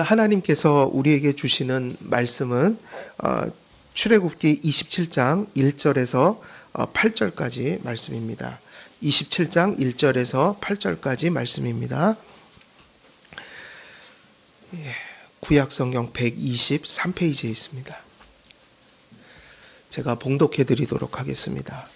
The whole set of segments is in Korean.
하나님께서 우리에게 주시는 말씀은 출애굽기 27장 1절에서 8절까지 말씀입니다. 27장 1절에서 8절까지 말씀입니다. 구약성경 123페이지에 있습니다. 제가 봉독해 드리도록 하겠습니다.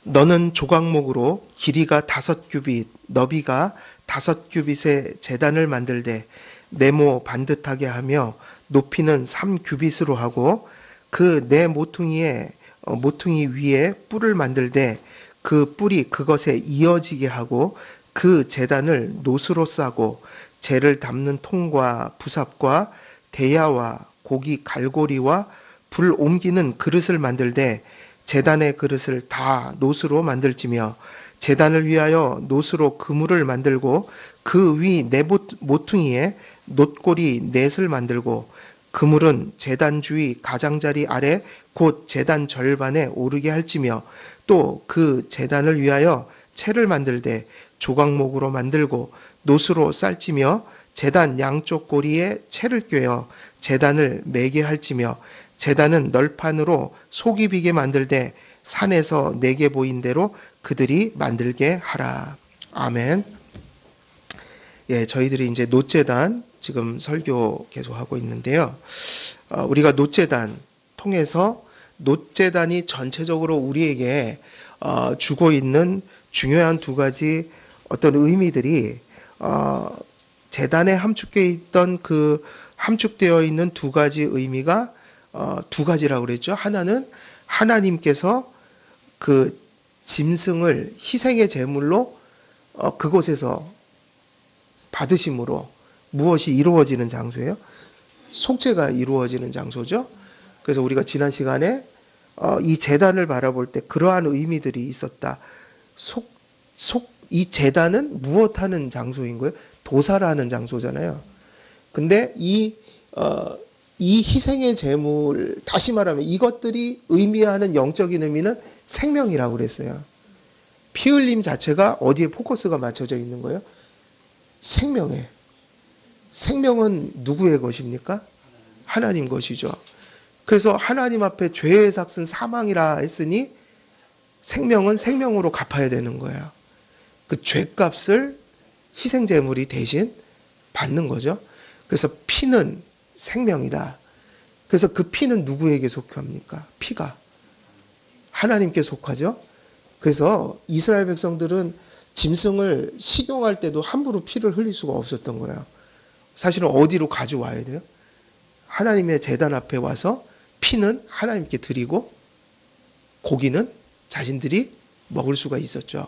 너는 조각목으로 길이가 5규빗, 너비가 5규빗의 제단을 만들되 네모 반듯하게 하며 높이는 3규빗으로 하고 그 네 모퉁이 위에 뿔을 만들되 그 뿔이 그것에 이어지게 하고 그 제단을 노수로 싸고 재를 담는 통과 부삽과 대야와 고기 갈고리와 불 옮기는 그릇을 만들되 제단의 그릇을 다 노수로 만들지며 제단을 위하여 노수로 그물을 만들고 그 위 네 모퉁이에 놋고리 넷을 만들고 그물은 제단 주위 가장자리 아래 곧 제단 절반에 오르게 할지며 또 그 제단을 위하여 채를 만들되 조각목으로 만들고 노수로 쌀지며 제단 양쪽 고리에 채를 꿰어 제단을 매게 할지며 제단은 널판으로 속이 비게 만들되 산에서 내게 보인 대로 그들이 만들게 하라. 아멘. 저희들이 이제 놋제단 지금 설교 계속하고 있는데요. 우리가 놋제단 통해서 놋제단이 전체적으로 우리에게 주고 있는 중요한 두 가지 어떤 의미들이 제단에 함축되어 있는 두 가지 의미가 두 가지라고 그랬죠. 하나는 하나님께서 그 짐승을 희생의 제물로 그곳에서 받으심으로 무엇이 이루어지는 장소예요? 속죄가 이루어지는 장소죠. 그래서 우리가 지난 시간에 이 제단을 바라볼 때 그러한 의미들이 있었다. 이 제단은 무엇하는 장소인 거예요? 도살하는 장소잖아요. 근데 이 희생의 제물, 다시 말하면 이것들이 의미하는 영적인 의미는 생명이라고 그랬어요. 피 흘림 자체가 어디에 포커스가 맞춰져 있는 거예요? 생명에. 생명은 누구의 것입니까? 하나님 것이죠. 그래서 하나님 앞에 죄의 삭은 사망이라 했으니 생명은 생명으로 갚아야 되는 거예요. 그 죄값을 희생제물이 대신 받는 거죠. 그래서 피는 생명이다. 그래서 그 피는 누구에게 속합니까? 피가 하나님께 속하죠. 그래서 이스라엘 백성들은 짐승을 식용할 때도 함부로 피를 흘릴 수가 없었던 거예요. 사실은 어디로 가져와야 돼요? 하나님의 제단 앞에 와서 피는 하나님께 드리고 고기는 자신들이 먹을 수가 있었죠.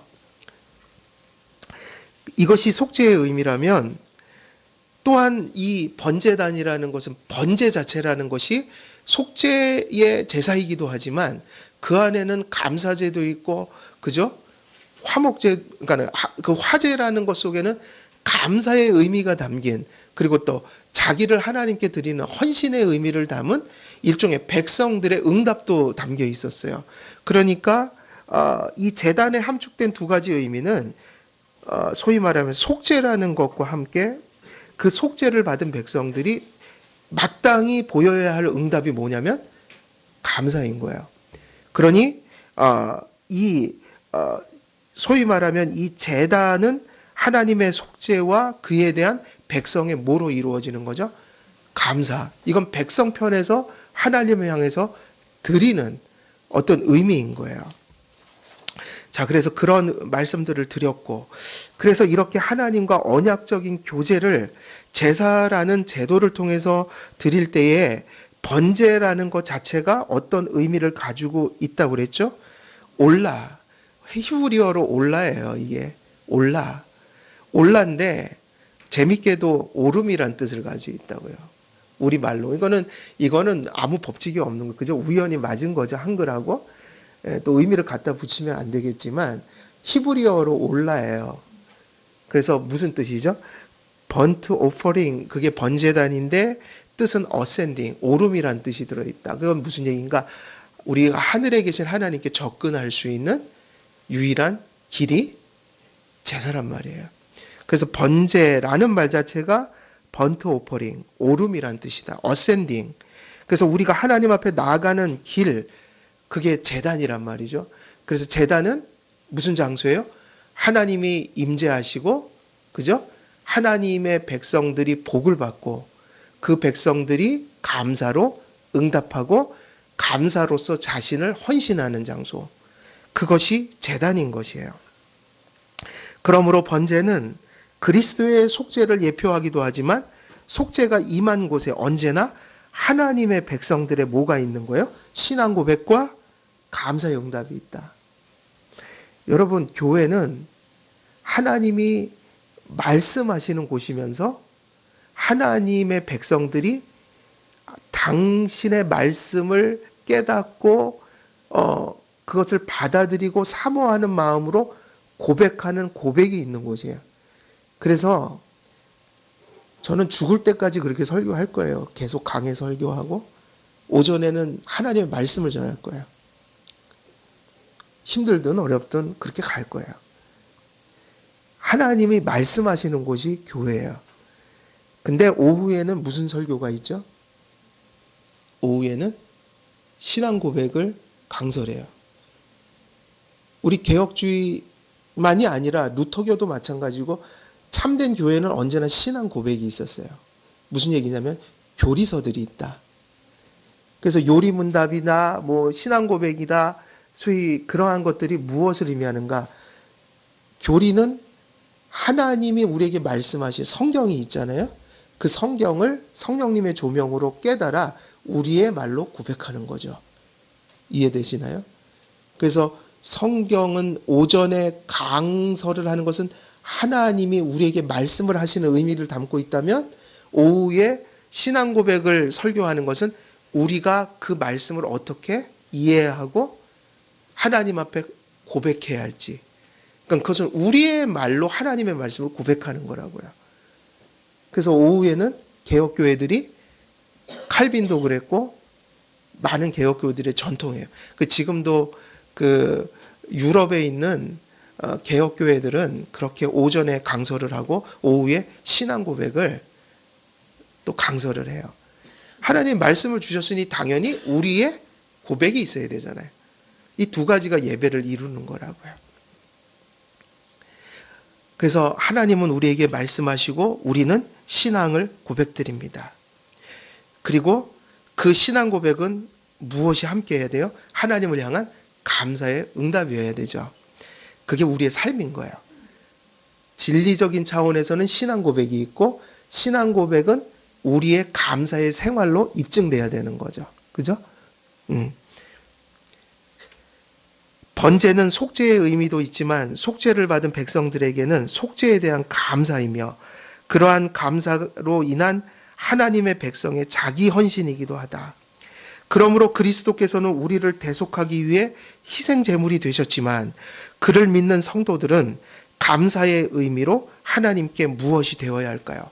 이것이 속죄의 의미라면 또한 이 번제단이라는 것은 번제 자체라는 것이 속죄의 제사이기도 하지만 그 안에는 감사제도 있고, 그죠? 화목제, 그러니까 그 화제라는 것 속에는 감사의 의미가 담긴, 그리고 또 자기를 하나님께 드리는 헌신의 의미를 담은 일종의 백성들의 응답도 담겨 있었어요. 그러니까 이 제단에 함축된 두 가지 의미는 소위 말하면 속죄라는 것과 함께 그 속죄를 받은 백성들이 마땅히 보여야 할 응답이 뭐냐면 감사인 거예요. 그러니 소위 말하면 이 제단은 하나님의 속죄와 그에 대한 백성의 뭐로 이루어지는 거죠? 감사. 이건 백성 편에서 하나님을 향해서 드리는 어떤 의미인 거예요. 자, 그래서 그런 말씀들을 드렸고, 그래서 이렇게 하나님과 언약적인 교제를 제사라는 제도를 통해서 드릴 때에 번제라는 것 자체가 어떤 의미를 가지고 있다고 그랬죠? 올라. 히브리어로 올라예요, 이게. 올라인데 재밌게도 오름이란 뜻을 가지고 있다고요. 우리 말로. 이거는 아무 법칙이 없는 거예요. 그죠? 우연히 맞은 거죠, 한글하고. 또 의미를 갖다 붙이면 안 되겠지만 히브리어로 올라예요. 그래서 무슨 뜻이죠? 번트 오퍼링, 그게 번제단인데 뜻은 ascending, 오름이란 뜻이 들어있다. 그건 무슨 얘기인가? 우리가 하늘에 계신 하나님께 접근할 수 있는 유일한 길이 제사란 말이에요. 그래서 번제라는 말 자체가 번트 오퍼링, 오름이란 뜻이다. 어센딩. 그래서 우리가 하나님 앞에 나아가는 길, 그게 제단이란 말이죠. 그래서 제단은 무슨 장소예요? 하나님이 임재하시고, 그죠? 하나님의 백성들이 복을 받고 그 백성들이 감사로 응답하고 감사로서 자신을 헌신하는 장소. 그것이 제단인 것이에요. 그러므로 번제는 그리스도의 속죄를 예표하기도 하지만 속죄가 임한 곳에 언제나 하나님의 백성들의 뭐가 있는 거예요? 신앙 고백과 감사의 응답이 있다. 여러분, 교회는 하나님이 말씀하시는 곳이면서 하나님의 백성들이 당신의 말씀을 깨닫고 그것을 받아들이고 사모하는 마음으로 고백하는 고백이 있는 곳이에요. 그래서 저는 죽을 때까지 그렇게 설교할 거예요. 계속 강해 설교하고 오전에는 하나님의 말씀을 전할 거예요. 힘들든 어렵든 그렇게 갈 거예요. 하나님이 말씀하시는 곳이 교회예요. 근데 오후에는 무슨 설교가 있죠? 오후에는 신앙 고백을 강설해요. 우리 개혁주의만이 아니라 루터교도 마찬가지고 참된 교회는 언제나 신앙 고백이 있었어요. 무슨 얘기냐면 교리서들이 있다. 그래서 요리문답이나 뭐 신앙 고백이다, 소위 그러한 것들이 무엇을 의미하는가? 교리는 하나님이 우리에게 말씀하신 성경이 있잖아요. 그 성경을 성령님의 조명으로 깨달아 우리의 말로 고백하는 거죠. 이해되시나요? 그래서 성경은 오전에 강설을 하는 것은 하나님이 우리에게 말씀을 하시는 의미를 담고 있다면 오후에 신앙 고백을 설교하는 것은 우리가 그 말씀을 어떻게 이해하고 하나님 앞에 고백해야 할지. 그러니까 그것은 우리의 말로 하나님의 말씀을 고백하는 거라고요. 그래서 오후에는 개혁교회들이 칼빈도 그랬고 많은 개혁교회들의 전통이에요. 지금도 그 유럽에 있는 개혁교회들은 그렇게 오전에 강설을 하고 오후에 신앙 고백을 또 강설을 해요. 하나님 말씀을 주셨으니 당연히 우리의 고백이 있어야 되잖아요. 이 두 가지가 예배를 이루는 거라고요. 그래서 하나님은 우리에게 말씀하시고 우리는 신앙을 고백드립니다. 그리고 그 신앙 고백은 무엇이 함께 해야 돼요? 하나님을 향한 감사의 응답이어야 되죠. 그게 우리의 삶인 거예요. 진리적인 차원에서는 신앙 고백이 있고 신앙 고백은 우리의 감사의 생활로 입증돼야 되는 거죠. 그죠? 번제는 속죄의 의미도 있지만 속죄를 받은 백성들에게는 속죄에 대한 감사이며 그러한 감사로 인한 하나님의 백성의 자기 헌신이기도 하다. 그러므로 그리스도께서는 우리를 대속하기 위해 희생 제물이 되셨지만 그를 믿는 성도들은 감사의 의미로 하나님께 무엇이 되어야 할까요?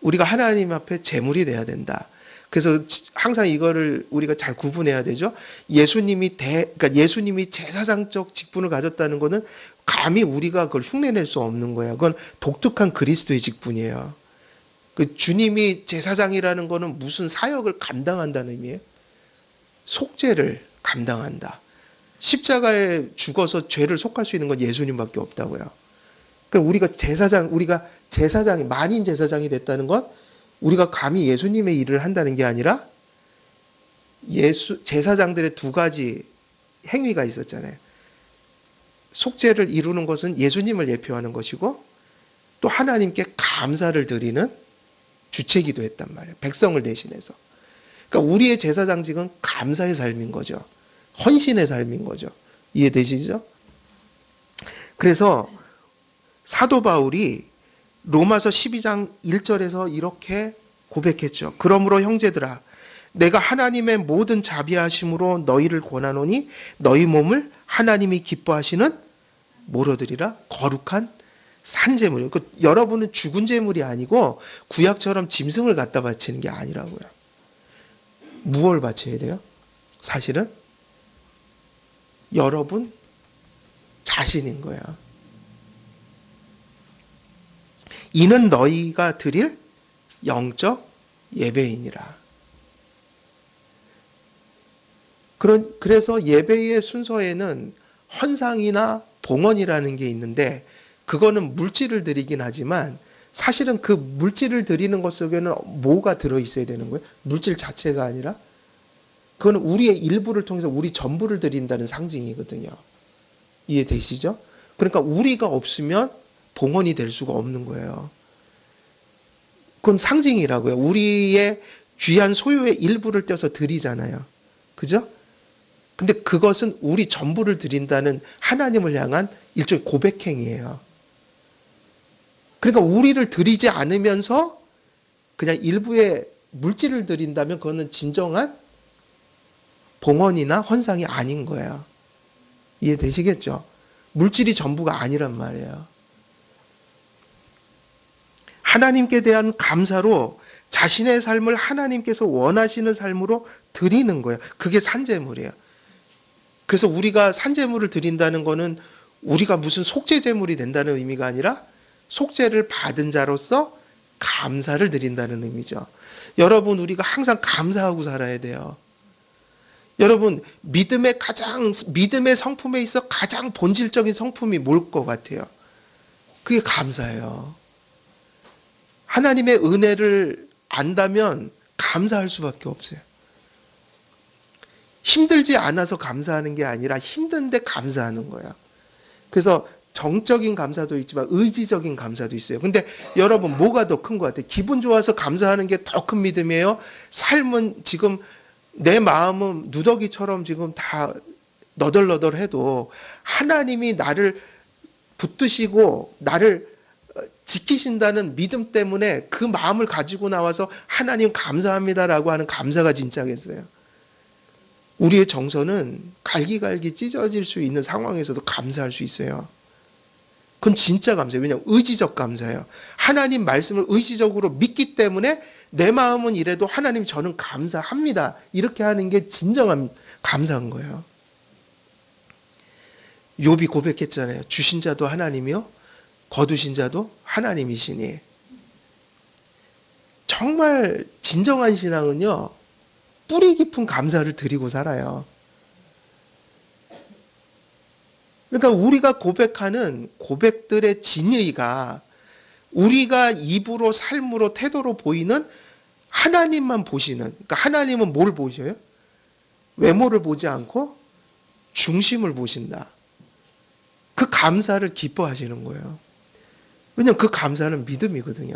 우리가 하나님 앞에 제물이 돼야 된다. 그래서 항상 이거를 우리가 잘 구분해야 되죠. 그러니까 예수님이 제사장적 직분을 가졌다는 것은 감히 우리가 그걸 흉내낼 수 없는 거예요. 그건 독특한 그리스도의 직분이에요. 그 주님이 제사장이라는 것은 무슨 사역을 감당한다는 의미예요? 속죄를 감당한다. 십자가에 죽어서 죄를 속할 수 있는 건 예수님밖에 없다고요. 그러니까 우리가 제사장이 만인 제사장이 됐다는 건 우리가 감히 예수님의 일을 한다는 게 아니라 제사장들의 두 가지 행위가 있었잖아요. 속죄를 이루는 것은 예수님을 예표하는 것이고 또 하나님께 감사를 드리는 주체기도 했단 말이에요. 백성을 대신해서. 그러니까 우리의 제사장직은 감사의 삶인 거죠. 헌신의 삶인 거죠. 이해되시죠? 그래서 사도 바울이 로마서 12장 1절에서 이렇게 고백했죠. 그러므로 형제들아 내가 하나님의 모든 자비하심으로 너희를 권하노니 너희 몸을 하나님이 기뻐하시는 뭐로 드리라? 거룩한 산제물이요. 여러분은 죽은 제물이 아니고 구약처럼 짐승을 갖다 바치는 게 아니라고요. 무엇을 바쳐야 돼요? 사실은 여러분 자신인 거야. 이는 너희가 드릴 영적 예배인이라. 그래서 예배의 순서에는 헌상이나 봉헌이라는 게 있는데 그거는 물질을 드리긴 하지만 사실은 그 물질을 드리는 것 속에는 뭐가 들어있어야 되는 거예요? 물질 자체가 아니라 그건 우리의 일부를 통해서 우리 전부를 드린다는 상징이거든요. 이해되시죠? 그러니까 우리가 없으면 봉헌이 될 수가 없는 거예요. 그건 상징이라고요. 우리의 귀한 소유의 일부를 떼서 드리잖아요. 그죠? 근데 그것은 우리 전부를 드린다는 하나님을 향한 일종의 고백행위예요. 그러니까 우리를 드리지 않으면서 그냥 일부의 물질을 드린다면 그거는 진정한 봉헌이나 헌상이 아닌 거예요. 이해되시겠죠? 물질이 전부가 아니란 말이에요. 하나님께 대한 감사로 자신의 삶을 하나님께서 원하시는 삶으로 드리는 거예요. 그게 산제물이에요. 그래서 우리가 산제물을 드린다는 거는 우리가 무슨 속죄제물이 된다는 의미가 아니라 속죄를 받은 자로서 감사를 드린다는 의미죠. 여러분, 우리가 항상 감사하고 살아야 돼요. 여러분, 믿음의 성품에 있어 가장 본질적인 성품이 뭘 것 같아요? 그게 감사예요. 하나님의 은혜를 안다면 감사할 수밖에 없어요. 힘들지 않아서 감사하는 게 아니라 힘든데 감사하는 거예요. 그래서 정적인 감사도 있지만 의지적인 감사도 있어요. 근데 여러분, 뭐가 더 큰 것 같아요? 기분 좋아서 감사하는 게 더 큰 믿음이에요? 삶은 지금 내 마음은 누더기처럼 지금 다 너덜너덜해도 하나님이 나를 붙드시고 나를 지키신다는 믿음 때문에 그 마음을 가지고 나와서 하나님 감사합니다라고 하는 감사가 진짜겠어요? 우리의 정서는 갈기갈기 찢어질 수 있는 상황에서도 감사할 수 있어요. 그건 진짜 감사예요. 왜냐하면 의지적 감사예요. 하나님 말씀을 의지적으로 믿기 때문에 내 마음은 이래도 하나님 저는 감사합니다. 이렇게 하는 게 진정한 감사한 거예요. 욥이 고백했잖아요. 주신 자도 하나님이요 거두신 자도 하나님이시니. 정말 진정한 신앙은요, 뿌리 깊은 감사를 드리고 살아요. 그러니까 우리가 고백하는 고백들의 진의가 우리가 입으로 삶으로 태도로 보이는 하나님만 보시는, 그러니까 하나님은 뭘 보셔요? 외모를 보지 않고 중심을 보신다. 그 감사를 기뻐하시는 거예요. 왜냐하면 그 감사는 믿음이거든요.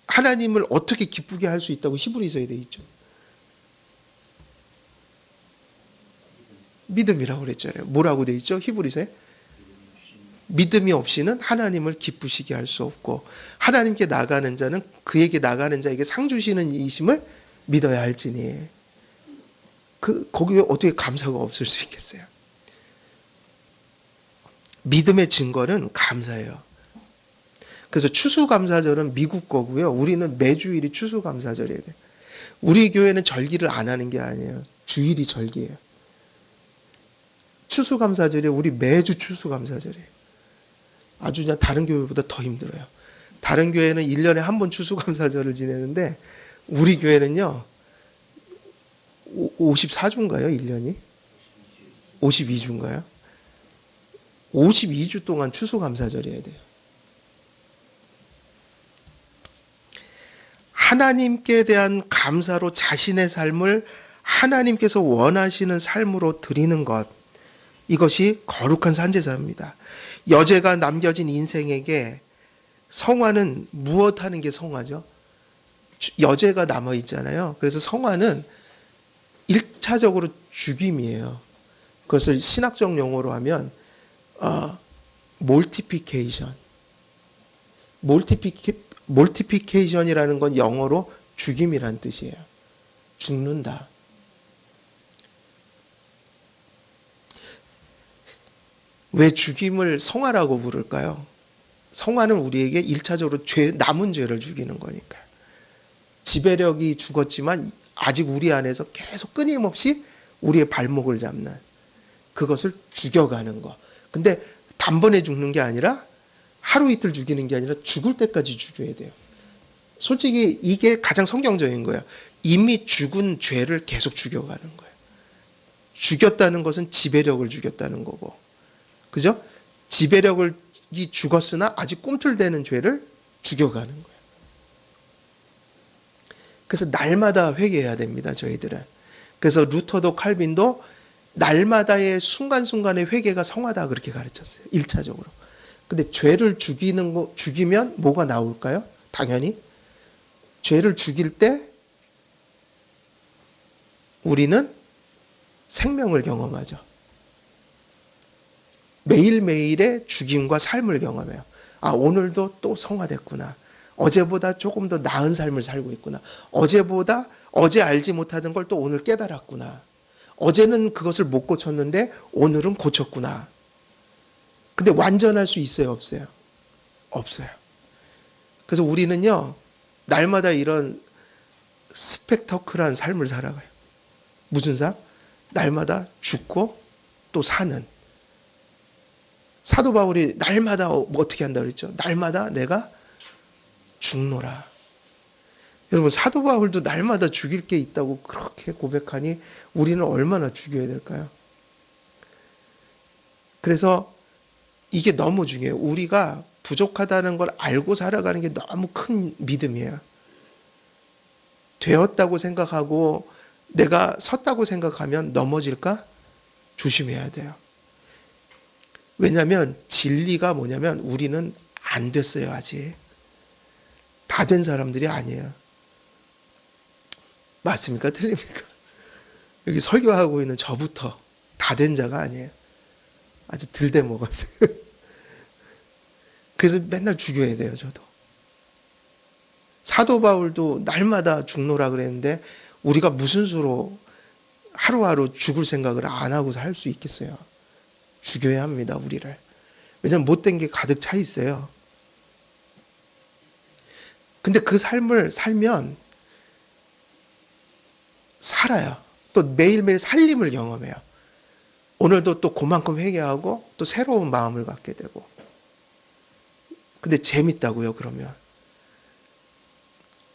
하나님을 어떻게 기쁘게 할 수 있다고 히브리서에 되어 있죠. 믿음이라고 그랬잖아요. 뭐라고 되어 있죠? 히브리서에? 믿음이 없이는 하나님을 기쁘시게 할 수 없고 하나님께 나가는 자는 그에게 나가는 자에게 상 주시는 이심을 믿어야 할지니. 거기에 어떻게 감사가 없을 수 있겠어요? 믿음의 증거는 감사예요. 그래서 추수감사절은 미국 거고요. 우리는 매주일이 추수감사절이에요. 우리 교회는 절기를 안 하는 게 아니에요. 주일이 절기예요. 추수감사절이 우리 매주 추수감사절이에요. 아주 그냥 다른 교회보다 더 힘들어요. 다른 교회는 1년에 한 번 추수감사절을 지내는데 우리 교회는요 54주인가요? 1년이? 52주인가요? 52주 동안 추수감사절이어야 돼요. 하나님께 대한 감사로 자신의 삶을 하나님께서 원하시는 삶으로 드리는 것, 이것이 거룩한 산제사입니다. 여죄가 남겨진 인생에게 성화는 무엇하는 게 성화죠? 여죄가 남아있잖아요. 그래서 성화는 1차적으로 죽임이에요. 그것을 신학적 용어로 하면 몰티피케이션이라는 건 영어로 죽임이란 뜻이에요. 죽는다. 왜 죽임을 성화라고 부를까요? 성화는 우리에게 1차적으로 남은 죄를 죽이는 거니까요. 지배력이 죽었지만 아직 우리 안에서 계속 끊임없이 우리의 발목을 잡는 그것을 죽여가는 거. 근데 단번에 죽는 게 아니라 하루 이틀 죽이는 게 아니라 죽을 때까지 죽여야 돼요. 솔직히 이게 가장 성경적인 거예요. 이미 죽은 죄를 계속 죽여가는 거예요. 죽였다는 것은 지배력을 죽였다는 거고, 그죠? 지배력이 죽었으나 아직 꿈틀대는 죄를 죽여가는 거예요. 그래서 날마다 회개해야 됩니다, 저희들은. 그래서 루터도 칼빈도 날마다의 순간순간의 회개가 성화다 그렇게 가르쳤어요. 1차적으로. 근데 죄를 죽이면 뭐가 나올까요? 당연히 죄를 죽일 때 우리는 생명을 경험하죠. 매일매일의 죽임과 삶을 경험해요. 아, 오늘도 또 성화됐구나. 어제보다 조금 더 나은 삶을 살고 있구나. 어제 알지 못하던 걸 또 오늘 깨달았구나. 어제는 그것을 못 고쳤는데 오늘은 고쳤구나. 근데 완전할 수 있어요, 없어요? 없어요. 그래서 우리는요, 날마다 이런 스펙터클한 삶을 살아가요. 무슨 삶? 날마다 죽고 또 사는. 사도 바울이 날마다 어떻게 한다고 그랬죠? 날마다 내가 죽노라. 여러분, 사도 바울도 날마다 죽일 게 있다고 그렇게 고백하니 우리는 얼마나 죽여야 될까요? 그래서 이게 너무 중요해요. 우리가 부족하다는 걸 알고 살아가는 게 너무 큰 믿음이에요. 되었다고 생각하고 내가 섰다고 생각하면 넘어질까? 조심해야 돼요. 왜냐하면 진리가 뭐냐면 우리는 안 됐어요, 아직. 다 된 사람들이 아니에요. 맞습니까? 틀립니까? 여기 설교하고 있는 저부터 다 된 자가 아니에요. 아직 덜 돼 먹었어요. 그래서 맨날 죽여야 돼요, 저도. 사도 바울도 날마다 죽노라 그랬는데 우리가 무슨 수로 하루하루 죽을 생각을 안 하고 살 수 있겠어요? 죽여야 합니다, 우리를. 왜냐하면 못된 게 가득 차 있어요. 근데 그 삶을 살면 살아요. 또 매일매일 살림을 경험해요. 오늘도 또 그만큼 회개하고 또 새로운 마음을 갖게 되고. 근데 재밌다고요, 그러면.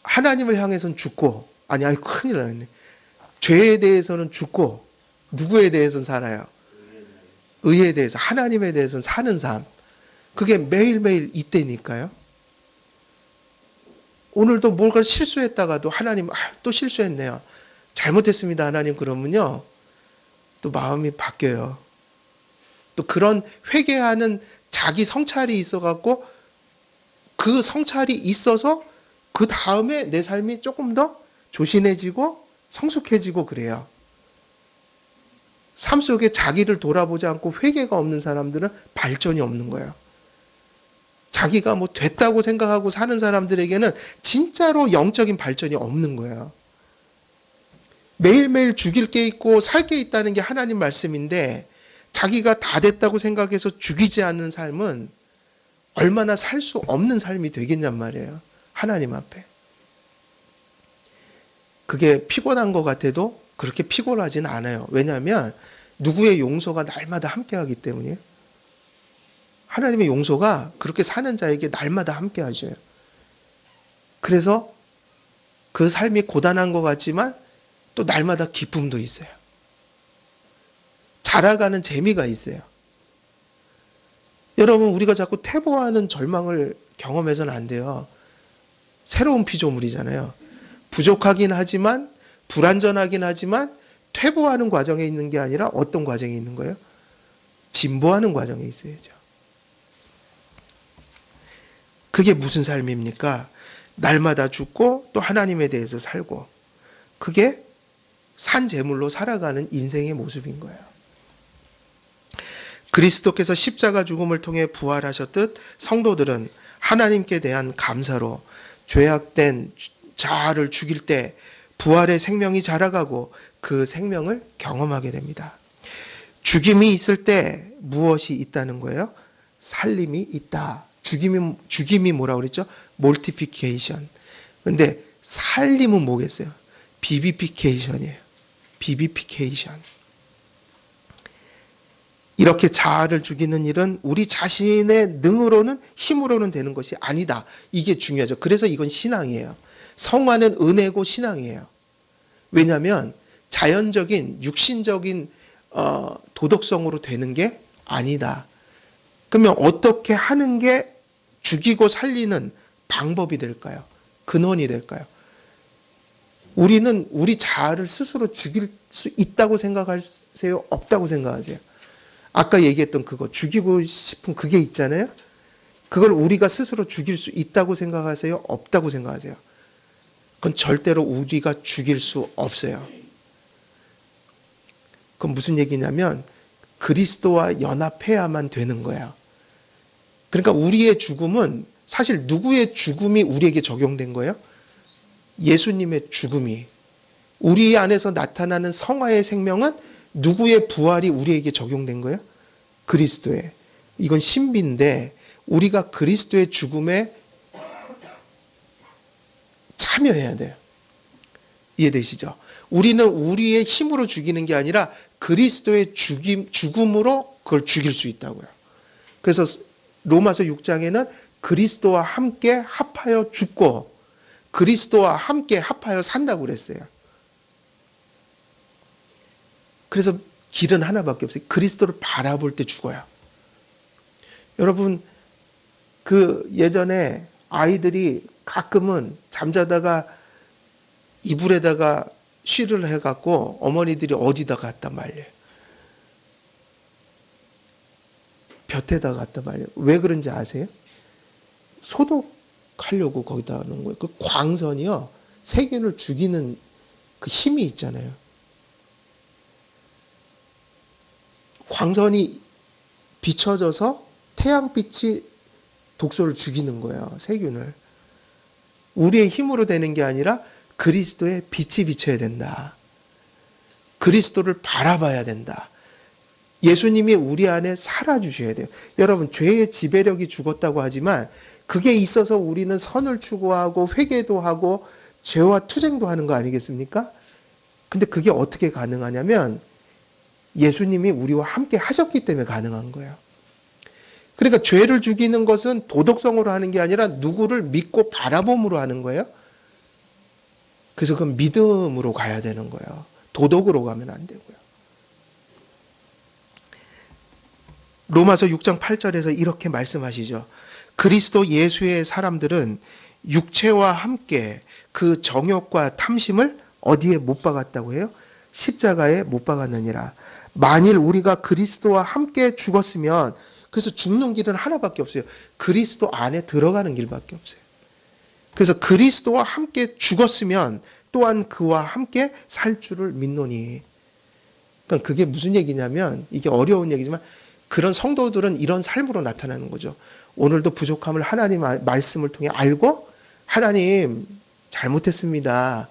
하나님을 향해서는 죽고, 아니 큰일 나네. 죄에 대해서는 죽고, 누구에 대해서는 살아요? 의에 대해서, 하나님에 대해서는 사는 삶. 그게 매일매일 있다니까요. 오늘도 뭔가 실수했다가도 하나님, 또 실수했네요. 잘못했습니다, 하나님. 그러면요, 또 마음이 바뀌어요. 또 그런 회개하는 자기 성찰이 있어갖고 그 성찰이 있어서 그 다음에 내 삶이 조금 더 조신해지고 성숙해지고 그래요. 삶 속에 자기를 돌아보지 않고 회개가 없는 사람들은 발전이 없는 거예요. 자기가 뭐 됐다고 생각하고 사는 사람들에게는 진짜로 영적인 발전이 없는 거예요. 매일매일 죽일 게 있고 살 게 있다는 게 하나님 말씀인데 자기가 다 됐다고 생각해서 죽이지 않는 삶은 얼마나 살 수 없는 삶이 되겠냔 말이에요. 하나님 앞에. 그게 피곤한 것 같아도 그렇게 피곤하진 않아요. 왜냐하면 누구의 용서가 날마다 함께하기 때문이에요. 하나님의 용서가 그렇게 사는 자에게 날마다 함께하셔요. 그래서 그 삶이 고단한 것 같지만 또 날마다 기쁨도 있어요. 자라가는 재미가 있어요. 여러분, 우리가 자꾸 퇴보하는 절망을 경험해서는 안 돼요. 새로운 피조물이잖아요. 부족하긴 하지만, 불완전하긴 하지만 퇴보하는 과정에 있는 게 아니라 어떤 과정에 있는 거예요? 진보하는 과정에 있어야죠. 그게 무슨 삶입니까? 날마다 죽고 또 하나님에 대해서 살고, 그게 산 제물로 살아가는 인생의 모습인 거예요. 그리스도께서 십자가 죽음을 통해 부활하셨듯 성도들은 하나님께 대한 감사로 죄악된 자아를 죽일 때 부활의 생명이 자라가고 그 생명을 경험하게 됩니다. 죽임이 있을 때 무엇이 있다는 거예요? 살림이 있다. 죽임이 뭐라고 그랬죠? 몰티피케이션. 근데 살림은 뭐겠어요? 비비피케이션이에요. 비비피케이션. 이렇게 자아를 죽이는 일은 우리 자신의 능으로는 힘으로는 되는 것이 아니다. 이게 중요하죠. 그래서 이건 신앙이에요. 성화는 은혜고 신앙이에요. 왜냐하면 자연적인 육신적인 도덕성으로 되는 게 아니다. 그러면 어떻게 하는 게 죽이고 살리는 방법이 될까요? 근원이 될까요? 우리는 우리 자아를 스스로 죽일 수 있다고 생각하세요? 없다고 생각하세요? 아까 얘기했던 그거 죽이고 싶은 그게 있잖아요. 그걸 우리가 스스로 죽일 수 있다고 생각하세요? 없다고 생각하세요? 그건 절대로 우리가 죽일 수 없어요. 그건 무슨 얘기냐면 그리스도와 연합해야만 되는 거예요. 그러니까 우리의 죽음은 사실 누구의 죽음이 우리에게 적용된 거예요? 예수님의 죽음이. 우리 안에서 나타나는 성화의 생명은 누구의 부활이 우리에게 적용된 거예요? 그리스도의. 이건 신비인데 우리가 그리스도의 죽음에 참여해야 돼요. 이해되시죠? 우리는 우리의 힘으로 죽이는 게 아니라 그리스도의 죽음으로 그걸 죽일 수 있다고요. 그래서 로마서 6장에는 그리스도와 함께 합하여 죽고 그리스도와 함께 합하여 산다고 그랬어요. 그래서 길은 하나밖에 없어요. 그리스도를 바라볼 때 죽어요. 여러분, 그 예전에 아이들이 가끔은 잠자다가 이불에다가 쉬를 해갖고 어머니들이 어디다 갖다 말려요. 볕에다 갖다 말려요. 왜 그런지 아세요? 소독하려고 거기다 하는 거예요. 그 광선이요, 세균을 죽이는 그 힘이 있잖아요. 광선이 비춰져서 태양빛이 독소를 죽이는 거예요. 세균을. 우리의 힘으로 되는 게 아니라 그리스도의 빛이 비쳐야 된다. 그리스도를 바라봐야 된다. 예수님이 우리 안에 살아주셔야 돼요. 여러분, 죄의 지배력이 죽었다고 하지만 그게 있어서 우리는 선을 추구하고 회개도 하고 죄와 투쟁도 하는 거 아니겠습니까? 근데 그게 어떻게 가능하냐면 예수님이 우리와 함께 하셨기 때문에 가능한 거예요. 그러니까 죄를 죽이는 것은 도덕성으로 하는 게 아니라 누구를 믿고 바라봄으로 하는 거예요. 그래서 그 믿음으로 가야 되는 거예요. 도덕으로 가면 안 되고요. 로마서 6장 8절에서 이렇게 말씀하시죠. 그리스도 예수의 사람들은 육체와 함께 그 정욕과 탐심을 어디에 못 박았다고 해요? 십자가에 못 박았느니라. 만일 우리가 그리스도와 함께 죽었으면, 그래서 죽는 길은 하나밖에 없어요. 그리스도 안에 들어가는 길밖에 없어요. 그래서 그리스도와 함께 죽었으면 또한 그와 함께 살 줄을 믿노니. 그러니까 그게 무슨 얘기냐면, 이게 어려운 얘기지만 그런 성도들은 이런 삶으로 나타나는 거죠. 오늘도 부족함을 하나님 말씀을 통해 알고, 하나님 잘못했습니다.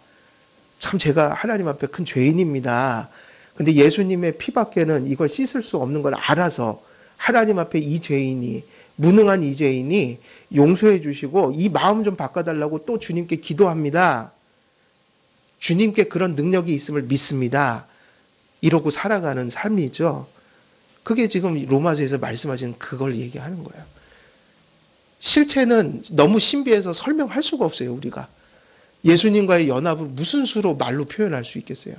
참 제가 하나님 앞에 큰 죄인입니다. 근데 예수님의 피밖에는 이걸 씻을 수 없는 걸 알아서 하나님 앞에 이 죄인이, 무능한 이 죄인이 용서해 주시고 이 마음 좀 바꿔달라고 또 주님께 기도합니다. 주님께 그런 능력이 있음을 믿습니다. 이러고 살아가는 삶이죠. 그게 지금 로마서에서 말씀하시는 그걸 얘기하는 거예요. 실체는 너무 신비해서 설명할 수가 없어요, 우리가. 예수님과의 연합을 무슨 수로 말로 표현할 수 있겠어요?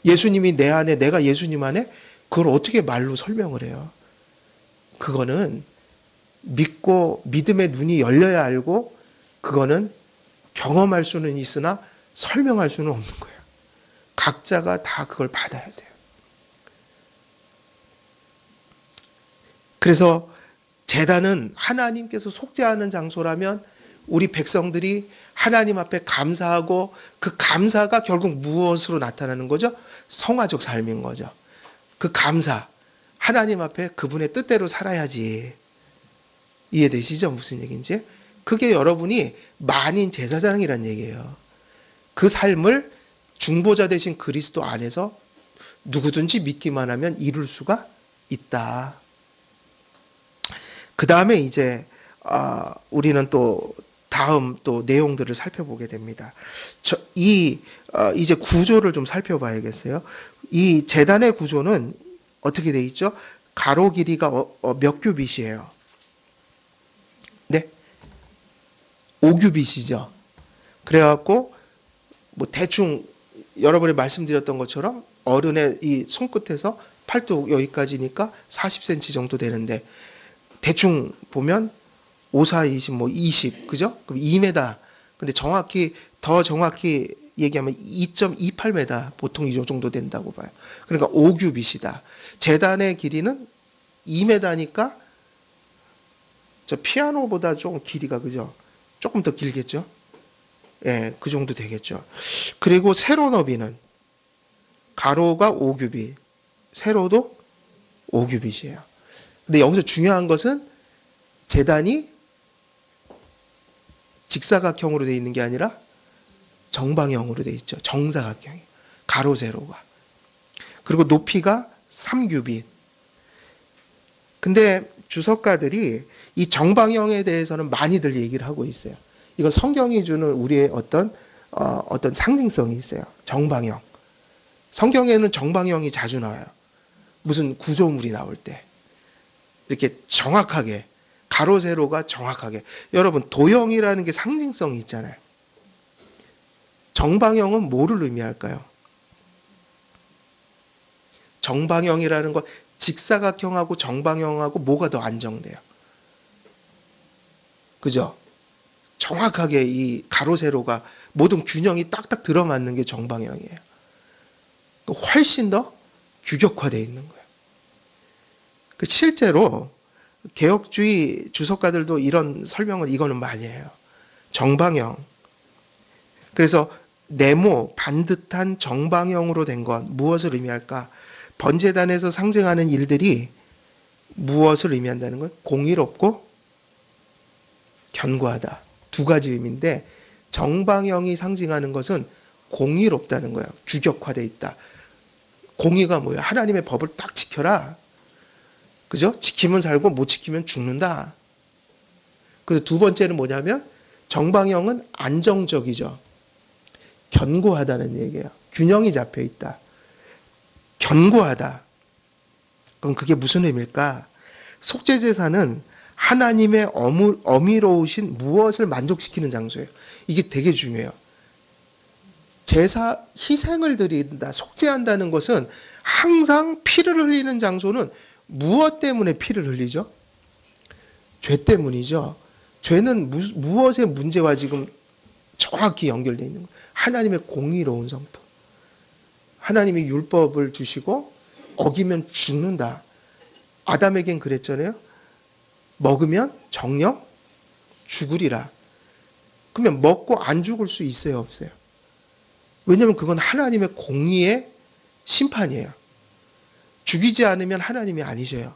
예수님이 내 안에, 내가 예수님 안에, 그걸 어떻게 말로 설명을 해요? 그거는 믿고 믿음의 눈이 열려야 알고, 그거는 경험할 수는 있으나 설명할 수는 없는 거예요. 각자가 다 그걸 받아야 돼요. 그래서 제단은 하나님께서 속죄하는 장소라면 우리 백성들이 하나님 앞에 감사하고, 그 감사가 결국 무엇으로 나타나는 거죠? 성화적 삶인 거죠. 그 감사, 하나님 앞에 그분의 뜻대로 살아야지. 이해되시죠? 무슨 얘기인지? 그게 여러분이 만인 제사장이란 얘기예요. 그 삶을 중보자 되신 그리스도 안에서 누구든지 믿기만 하면 이룰 수가 있다. 그 다음에 이제 우리는 또 다음 또 내용들을 살펴보게 됩니다. 이제 구조를 좀 살펴봐야겠어요. 이 제단의 구조는 어떻게 돼 있죠? 가로 길이가 몇 규빗이에요? 네? 5규빗이죠. 그래갖고 뭐 대충 여러분이 말씀드렸던 것처럼 어른의 이 손끝에서 팔뚝 여기까지니까 40cm 정도 되는데 대충 보면 5, 4, 20, 뭐 20, 그죠? 그럼 2m. 근데 더 정확히 얘기하면 2.28m 보통 이 정도 된다고 봐요. 그러니까 5규빗이다. 제단의 길이는 2m니까 저 피아노보다 조금 길이가 그죠? 조금 더 길겠죠? 예, 그 정도 되겠죠. 그리고 세로 너비는 가로가 5규빗, 세로도 5규빗이에요. 근데 여기서 중요한 것은 제단이 직사각형으로 되어 있는 게 아니라 정방형으로 되어 있죠. 정사각형이. 가로 세로가. 그리고 높이가 3규빗. 근데 주석가들이 이 정방형에 대해서는 많이들 얘기를 하고 있어요. 이건 성경이 주는 우리의 어떤 상징성이 있어요. 정방형. 성경에는 정방형이 자주 나와요. 무슨 구조물이 나올 때. 이렇게 정확하게, 가로, 세로가 정확하게. 여러분, 도형이라는 게 상징성이 있잖아요. 정방형은 뭐를 의미할까요? 정방형이라는 건 직사각형하고 정방형하고 뭐가 더 안정돼요? 그죠? 정확하게 이 가로, 세로가 모든 균형이 딱딱 들어맞는 게 정방형이에요. 훨씬 더 규격화되어 있는 거예요. 실제로 개혁주의 주석가들도 이런 설명을 이거는 많이 해요. 정방형. 그래서 네모, 반듯한 정방형으로 된 것, 무엇을 의미할까? 번제단에서 상징하는 일들이 무엇을 의미한다는 거예요? 공의롭고 견고하다. 두 가지 의미인데 정방형이 상징하는 것은 공의롭다는 거예요. 규격화되어 있다. 공의가 뭐예요? 하나님의 법을 딱 지켜라. 그죠? 지키면 살고 못 지키면 죽는다. 그래서 두 번째는 뭐냐면 정방형은 안정적이죠. 견고하다는 얘기예요. 균형이 잡혀 있다. 견고하다. 그럼 그게 무슨 의미일까? 속죄제사는 하나님의 어미로우신 무엇을 만족시키는 장소예요. 이게 되게 중요해요. 제사 희생을 드린다, 속죄한다는 것은 항상 피를 흘리는 장소는 무엇 때문에 피를 흘리죠? 죄 때문이죠. 죄는 무엇의 문제와 지금 정확히 연결되어 있는 거예요. 하나님의 공의로운 성품. 하나님이 율법을 주시고 어기면 죽는다. 아담에겐 그랬잖아요. 먹으면 정령 죽으리라. 그러면 먹고 안 죽을 수 있어요, 없어요? 왜냐하면 그건 하나님의 공의의 심판이에요. 죽이지 않으면 하나님이 아니셔요.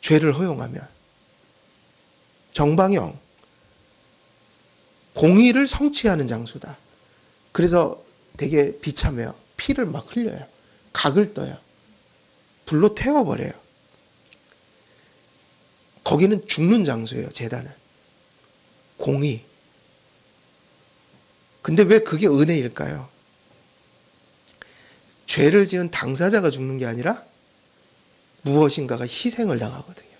죄를 허용하면. 정방형. 공의를 성취하는 장소다. 그래서 되게 비참해요. 피를 막 흘려요. 각을 떠요. 불로 태워버려요. 거기는 죽는 장소예요, 제단은. 공의. 근데 왜 그게 은혜일까요? 죄를 지은 당사자가 죽는 게 아니라 무엇인가가 희생을 당하거든요.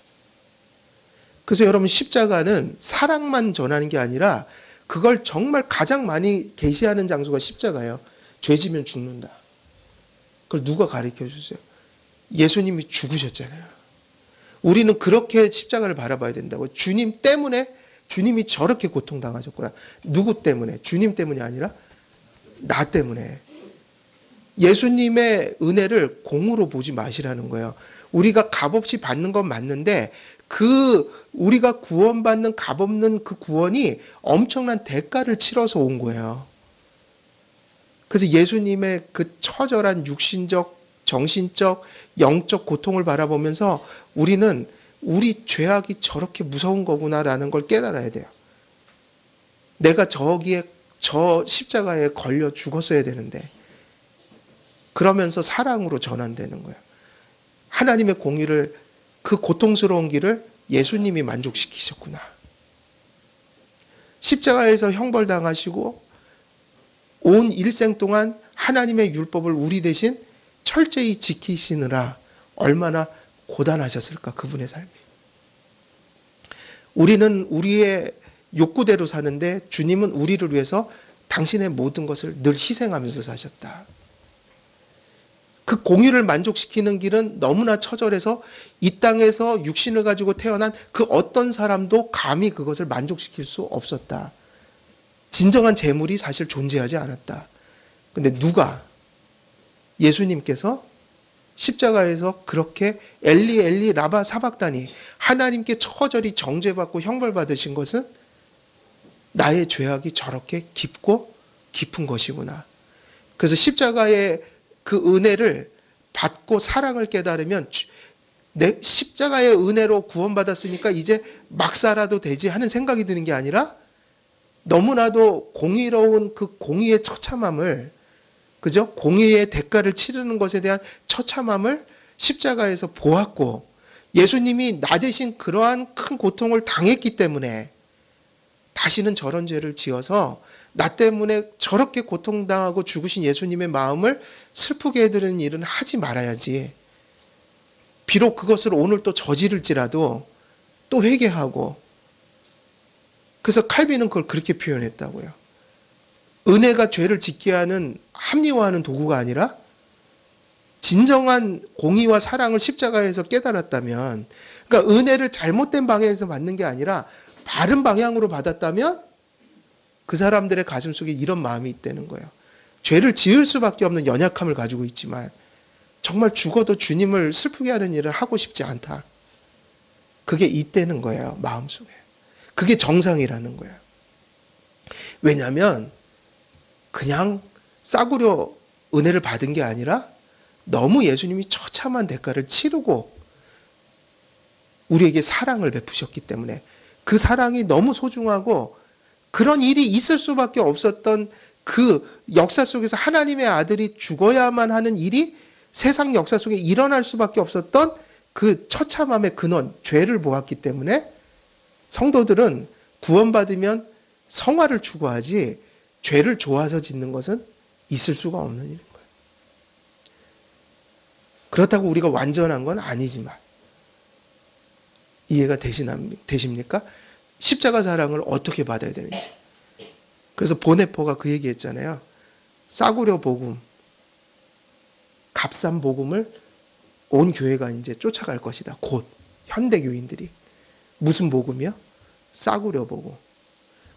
그래서 여러분 십자가는 사랑만 전하는 게 아니라 그걸 정말 가장 많이 계시하는 장소가 십자가예요. 죄 지면 죽는다. 그걸 누가 가르쳐 주세요? 예수님이 죽으셨잖아요. 우리는 그렇게 십자가를 바라봐야 된다고. 주님 때문에 주님이 저렇게 고통당하셨구나. 누구 때문에? 주님 때문이 아니라 나 때문에. 예수님의 은혜를 공으로 보지 마시라는 거예요. 우리가 값없이 받는 건 맞는데 우리가 구원받는 값없는 그 구원이 엄청난 대가를 치러서 온 거예요. 그래서 예수님의 그 처절한 육신적, 정신적, 영적 고통을 바라보면서 우리는 우리 죄악이 저렇게 무서운 거구나라는 걸 깨달아야 돼요. 내가 저 십자가에 걸려 죽었어야 되는데 그러면서 사랑으로 전환되는 거예요. 하나님의 공의를, 그 고통스러운 길을 예수님이 만족시키셨구나. 십자가에서 형벌당하시고 온 일생 동안 하나님의 율법을 우리 대신 철저히 지키시느라 얼마나 고단하셨을까, 그분의 삶이. 우리는 우리의 욕구대로 사는데 주님은 우리를 위해서 당신의 모든 것을 늘 희생하면서 사셨다. 그 공의를 만족시키는 길은 너무나 처절해서 이 땅에서 육신을 가지고 태어난 그 어떤 사람도 감히 그것을 만족시킬 수 없었다. 진정한 재물이 사실 존재하지 않았다. 근데 누가, 예수님께서 십자가에서 그렇게 엘리 엘리 라바 사박다니, 하나님께 처절히 정죄받고 형벌받으신 것은 나의 죄악이 저렇게 깊고 깊은 것이구나. 그래서 십자가의 그 은혜를 받고 사랑을 깨달으면, 내 십자가의 은혜로 구원받았으니까 이제 막 살아도 되지 하는 생각이 드는 게 아니라, 너무나도 공의로운 그 공의의 처참함을, 그죠? 공의의 대가를 치르는 것에 대한 처참함을 십자가에서 보았고, 예수님이 나 대신 그러한 큰 고통을 당했기 때문에 다시는 저런 죄를 지어서 나 때문에 저렇게 고통당하고 죽으신 예수님의 마음을 슬프게 해드리는 일은 하지 말아야지. 비록 그것을 오늘 또 저지를지라도 또 회개하고. 그래서 칼빈은 그걸 그렇게 표현했다고요. 은혜가 죄를 짓게 하는, 합리화하는 도구가 아니라 진정한 공의와 사랑을 십자가에서 깨달았다면, 그러니까 은혜를 잘못된 방향에서 받는 게 아니라 바른 방향으로 받았다면 그 사람들의 가슴 속에 이런 마음이 있다는 거예요. 죄를 지을 수밖에 없는 연약함을 가지고 있지만 정말 죽어도 주님을 슬프게 하는 일을 하고 싶지 않다. 그게 있다는 거예요, 마음속에. 그게 정상이라는 거예요. 왜냐하면 그냥 싸구려 은혜를 받은 게 아니라 너무 예수님이 처참한 대가를 치르고 우리에게 사랑을 베푸셨기 때문에, 그 사랑이 너무 소중하고 그런 일이 있을 수밖에 없었던 그 역사 속에서 하나님의 아들이 죽어야만 하는 일이 세상 역사 속에 일어날 수밖에 없었던 그 처참함의 근원, 죄를 보았기 때문에 성도들은 구원받으면 성화를 추구하지 죄를 좋아서 짓는 것은 있을 수가 없는 일인 거예요. 그렇다고 우리가 완전한 건 아니지만, 이해가 되십니까? 십자가 사랑을 어떻게 받아야 되는지. 그래서 보네포가 그 얘기했잖아요. 싸구려 복음, 값싼 복음을 온 교회가 이제 쫓아갈 것이다. 곧 현대 교인들이. 무슨 복음이요? 싸구려 복음.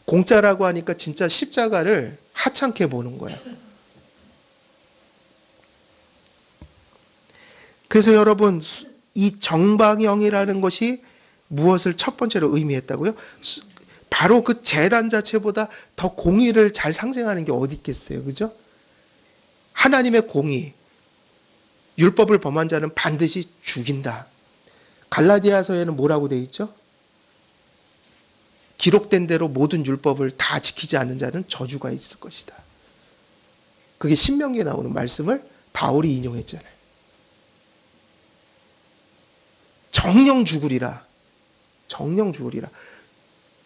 공짜라고 하니까 진짜 십자가를 하찮게 보는 거야. 그래서 여러분, 이 정방형이라는 것이 무엇을 첫 번째로 의미했다고요? 바로 그 제단 자체보다 더 공의를 잘 상징하는 게 어디 있겠어요, 그죠? 하나님의 공의, 율법을 범한 자는 반드시 죽인다. 갈라디아서에는 뭐라고 돼 있죠? 기록된 대로 모든 율법을 다 지키지 않는 자는 저주가 있을 것이다. 그게 신명기에 나오는 말씀을 바울이 인용했잖아요. 정령 죽으리라. 정령 죽으리라.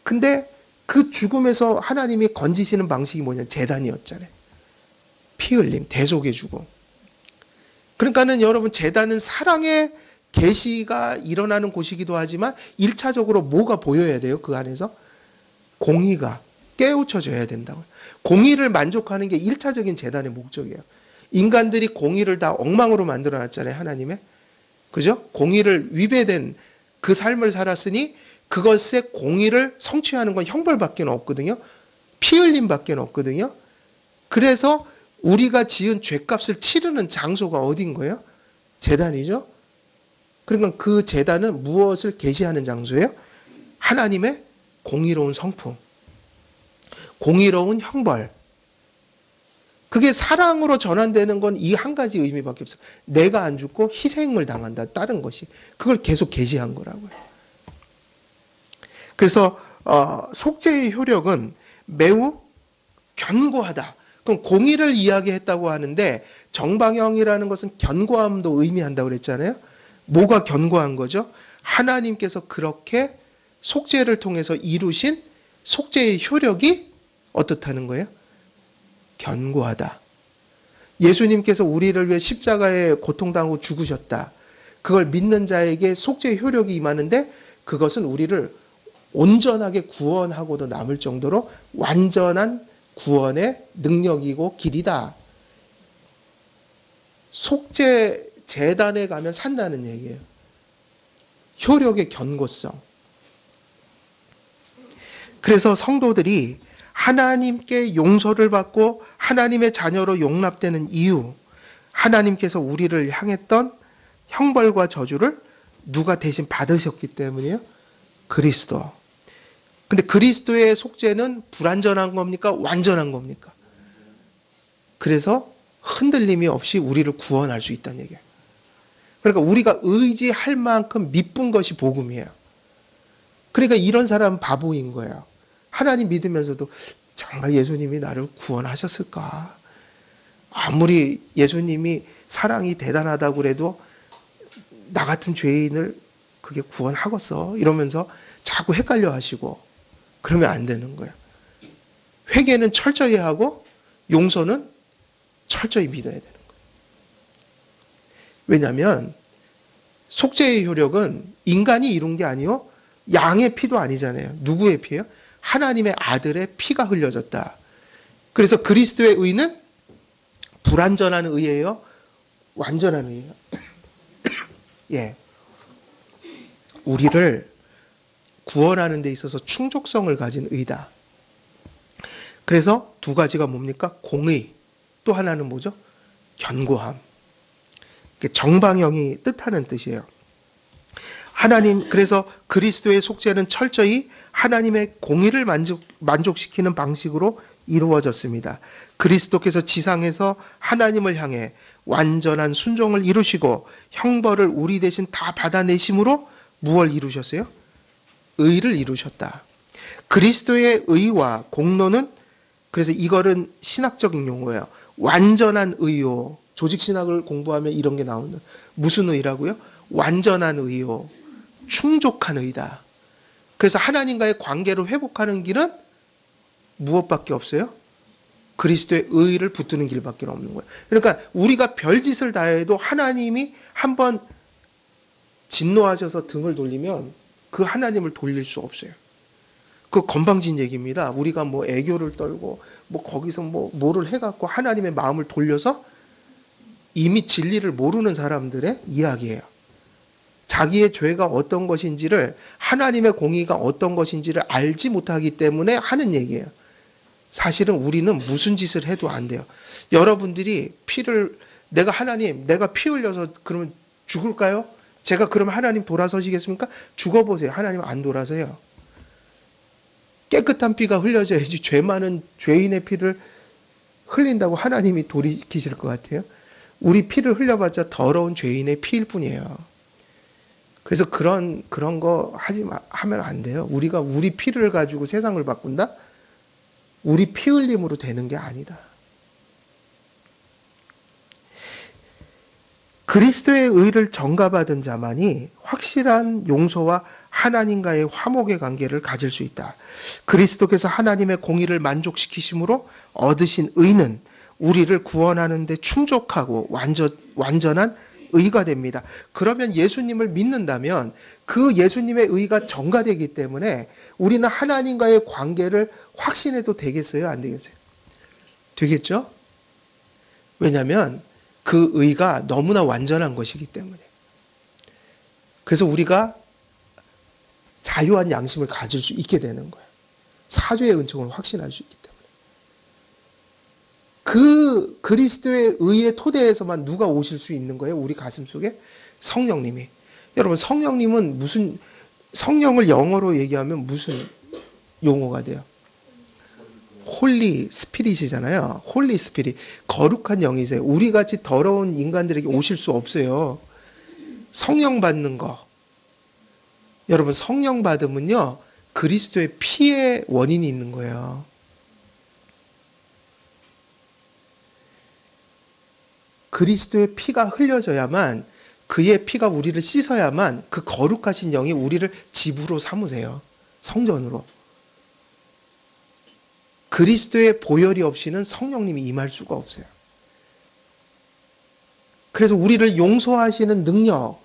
근데 그 죽음에서 하나님이 건지시는 방식이 뭐냐? 제단이었잖아요. 피 흘림, 대속의 죽음. 그러니까는 여러분, 제단은 사랑의 계시가 일어나는 곳이기도 하지만 1차적으로 뭐가 보여야 돼요? 그 안에서 공의가 깨우쳐져야 된다고요. 공의를 만족하는 게 1차적인 제단의 목적이에요. 인간들이 공의를 다 엉망으로 만들어놨잖아요, 하나님의. 그죠? 공의를 위배된 그 삶을 살았으니 그것의 공의를 성취하는 건 형벌밖에 없거든요. 피 흘림밖에 없거든요. 그래서 우리가 지은 죄값을 치르는 장소가 어딘 거예요? 제단이죠. 그러니까 그 제단은 무엇을 계시하는 장소예요? 하나님의 공의로운 성품, 공의로운 형벌. 그게 사랑으로 전환되는 건 이 한 가지 의미밖에 없어요. 내가 안 죽고 희생을 당한다, 다른 것이. 그걸 계속 계시한 거라고요. 그래서 속죄의 효력은 매우 견고하다. 그럼 공의를 이야기했다고 하는데 정방형이라는 것은 견고함도 의미한다고 그랬잖아요. 뭐가 견고한 거죠? 하나님께서 그렇게 속죄를 통해서 이루신 속죄의 효력이 어떻다는 거예요? 견고하다. 예수님께서 우리를 위해 십자가에 고통당하고 죽으셨다. 그걸 믿는 자에게 속죄의 효력이 임하는데 그것은 우리를 온전하게 구원하고도 남을 정도로 완전한 구원의 능력이고 길이다. 속죄 제단에 가면 산다는 얘기예요. 효력의 견고성. 그래서 성도들이 하나님께 용서를 받고 하나님의 자녀로 용납되는 이유, 하나님께서 우리를 향했던 형벌과 저주를 누가 대신 받으셨기 때문이에요? 그리스도. 근데 그리스도의 속죄는 불완전한 겁니까? 완전한 겁니까? 그래서 흔들림이 없이 우리를 구원할 수 있다는 얘기예요. 그러니까 우리가 의지할 만큼 미쁜 것이 복음이에요. 그러니까 이런 사람은 바보인 거예요. 하나님 믿으면서도 정말 예수님이 나를 구원하셨을까? 아무리 예수님이 사랑이 대단하다고 그래도 나 같은 죄인을 그게 구원하겠어? 이러면서 자꾸 헷갈려 하시고 그러면 안 되는 거예요. 회개는 철저히 하고 용서는 철저히 믿어야 되는 거예요. 왜냐하면 속죄의 효력은 인간이 이룬 게 아니요 양의 피도 아니잖아요. 누구의 피예요? 하나님의 아들의 피가 흘려졌다. 그래서 그리스도의 의는 불완전한 의예요? 완전한 의예요? 예. 우리를 구원하는 데 있어서 충족성을 가진 의다. 그래서 두 가지가 뭡니까? 공의. 또 하나는 뭐죠? 견고함. 정방형이 뜻하는 뜻이에요. 하나님, 그래서 그리스도의 속죄는 철저히 하나님의 공의를 만족시키는 방식으로 이루어졌습니다. 그리스도께서 지상에서 하나님을 향해 완전한 순종을 이루시고 형벌을 우리 대신 다 받아내심으로 무엇을 이루셨어요? 의를 이루셨다. 그리스도의 의와 공로는, 그래서 이거는 신학적인 용어예요. 완전한 의요. 조직신학을 공부하면 이런 게 나오는, 무슨 의라고요? 완전한 의요. 충족한 의다. 그래서 하나님과의 관계를 회복하는 길은 무엇밖에 없어요? 그리스도의 의를 붙드는 길밖에 없는 거예요. 그러니까 우리가 별짓을 다 해도 하나님이 한번 진노하셔서 등을 돌리면 그 하나님을 돌릴 수 없어요. 그 건방진 얘기입니다. 우리가 뭐 애교를 떨고 뭐 거기서 뭐를 해갖고 하나님의 마음을 돌려서 이미 진리를 모르는 사람들의 이야기예요. 자기의 죄가 어떤 것인지를, 하나님의 공의가 어떤 것인지를 알지 못하기 때문에 하는 얘기예요. 사실은 우리는 무슨 짓을 해도 안 돼요. 여러분들이 내가 피 흘려서 그러면 죽을까요? 제가 그러면 하나님 돌아서시겠습니까? 죽어보세요. 하나님 안 돌아서요. 깨끗한 피가 흘려져야지 죄 많은 죄인의 피를 흘린다고 하나님이 돌이키실 것 같아요? 우리 피를 흘려봤자 더러운 죄인의 피일 뿐이에요. 그래서 그런 거 하면 안 돼요. 우리가 우리 피를 가지고 세상을 바꾼다? 우리 피 흘림으로 되는 게 아니다. 그리스도의 의를 전가받은 자만이 확실한 용서와 하나님과의 화목의 관계를 가질 수 있다. 그리스도께서 하나님의 공의를 만족시키심으로 얻으신 의는 우리를 구원하는 데 충족하고 완전한 의가 됩니다. 그러면 예수님을 믿는다면 그 예수님의 의가 전가되기 때문에 우리는 하나님과의 관계를 확신해도 되겠어요? 안 되겠어요? 되겠죠? 왜냐하면 그 의가 너무나 완전한 것이기 때문에. 그래서 우리가 자유한 양심을 가질 수 있게 되는 거예요. 사죄의 은총을 확신할 수 있기 때문에. 그 그리스도의 의의 토대에서만 누가 오실 수 있는 거예요? 우리 가슴 속에? 성령님이. 여러분, 성령님은 성령을 영어로 얘기하면 무슨 용어가 돼요? 홀리 스피릿이잖아요. 홀리 스피릿. 거룩한 영이세요. 우리같이 더러운 인간들에게 오실 수 없어요. 성령 받는 거. 여러분, 성령 받으면요, 그리스도의 피의 원인이 있는 거예요. 그리스도의 피가 흘려져야만, 그의 피가 우리를 씻어야만 그 거룩하신 영이 우리를 집으로 삼으세요. 성전으로. 그리스도의 보혈이 없이는 성령님이 임할 수가 없어요. 그래서 우리를 용서하시는 능력,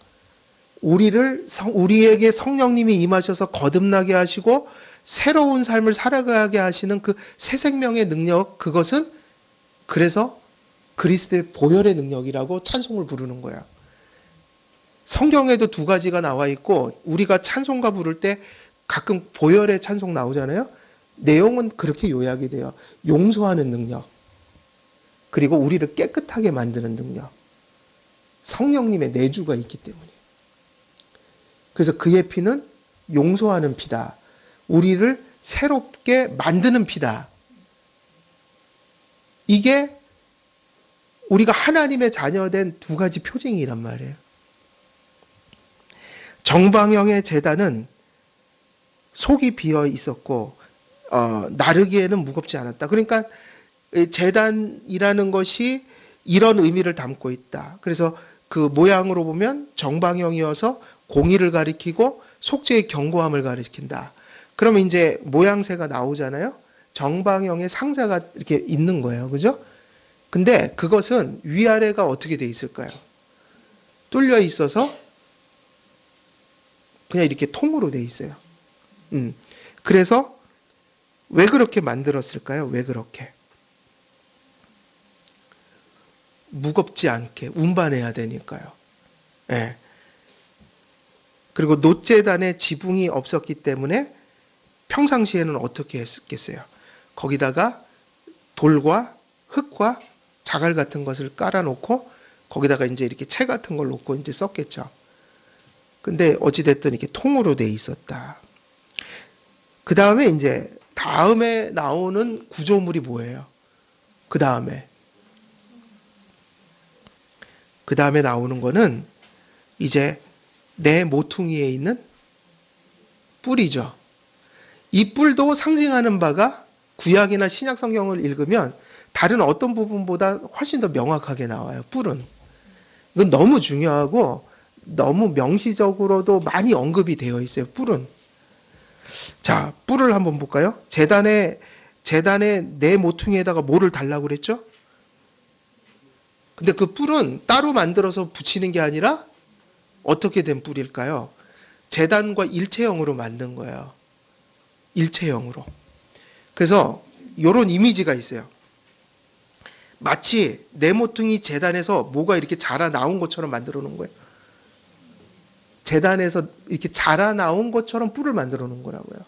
우리에게 성령님이 임하셔서 거듭나게 하시고 새로운 삶을 살아가게 하시는 그 새 생명의 능력, 그것은 그래서 그리스도의 보혈의 능력이라고 찬송을 부르는 거야. 성경에도 두 가지가 나와 있고 우리가 찬송가 부를 때 가끔 보혈의 찬송 나오잖아요. 내용은 그렇게 요약이 돼요. 용서하는 능력, 그리고 우리를 깨끗하게 만드는 능력. 성령님의 내주가 있기 때문에. 그래서 그의 피는 용서하는 피다. 우리를 새롭게 만드는 피다. 이게 우리가 하나님의 자녀된 두 가지 표징이란 말이에요. 정방형의 제단은 속이 비어 있었고 나르기에는 무겁지 않았다. 그러니까 제단이라는 것이 이런 의미를 담고 있다. 그래서 그 모양으로 보면 정방형이어서 공의를 가리키고 속죄의 견고함을 가리킨다. 그러면 이제 모양새가 나오잖아요. 정방형의 상자가 이렇게 있는 거예요. 그죠? 근데 그것은 위아래가 어떻게 돼 있을까요? 뚫려 있어서 그냥 이렇게 통으로 돼 있어요. 그래서 왜 그렇게 만들었을까요? 왜 그렇게? 무겁지 않게 운반해야 되니까요. 예. 그리고 놋재단에 지붕이 없었기 때문에 평상시에는 어떻게 했겠어요? 거기다가 돌과 흙과 자갈 같은 것을 깔아놓고 거기다가 이제 이렇게 채 같은 걸 놓고 이제 썼겠죠. 근데 어찌됐든 이렇게 통으로 돼 있었다. 그 다음에 이제 다음에 나오는 구조물이 뭐예요? 그 다음에 나오는 거는 이제 내 모퉁이에 있는 뿔이죠. 이 뿔도 상징하는 바가 구약이나 신약 성경을 읽으면 다른 어떤 부분보다 훨씬 더 명확하게 나와요. 뿔은. 이건 너무 중요하고 너무 명시적으로도 많이 언급이 되어 있어요. 뿔은. 자, 뿔을 한번 볼까요? 제단에 내 모퉁이에다가 뭐를 달라고 그랬죠? 근데 그 뿔은 따로 만들어서 붙이는 게 아니라 어떻게 된 뿔일까요? 제단과 일체형으로 만든 거예요. 일체형으로. 그래서 이런 이미지가 있어요. 마치 내 모퉁이 제단에서 뭐가 이렇게 자라 나온 것처럼 만들어 놓은 거예요. 제단에서 이렇게 자라 나온 것처럼 뿔을 만들어 놓은 거라고요.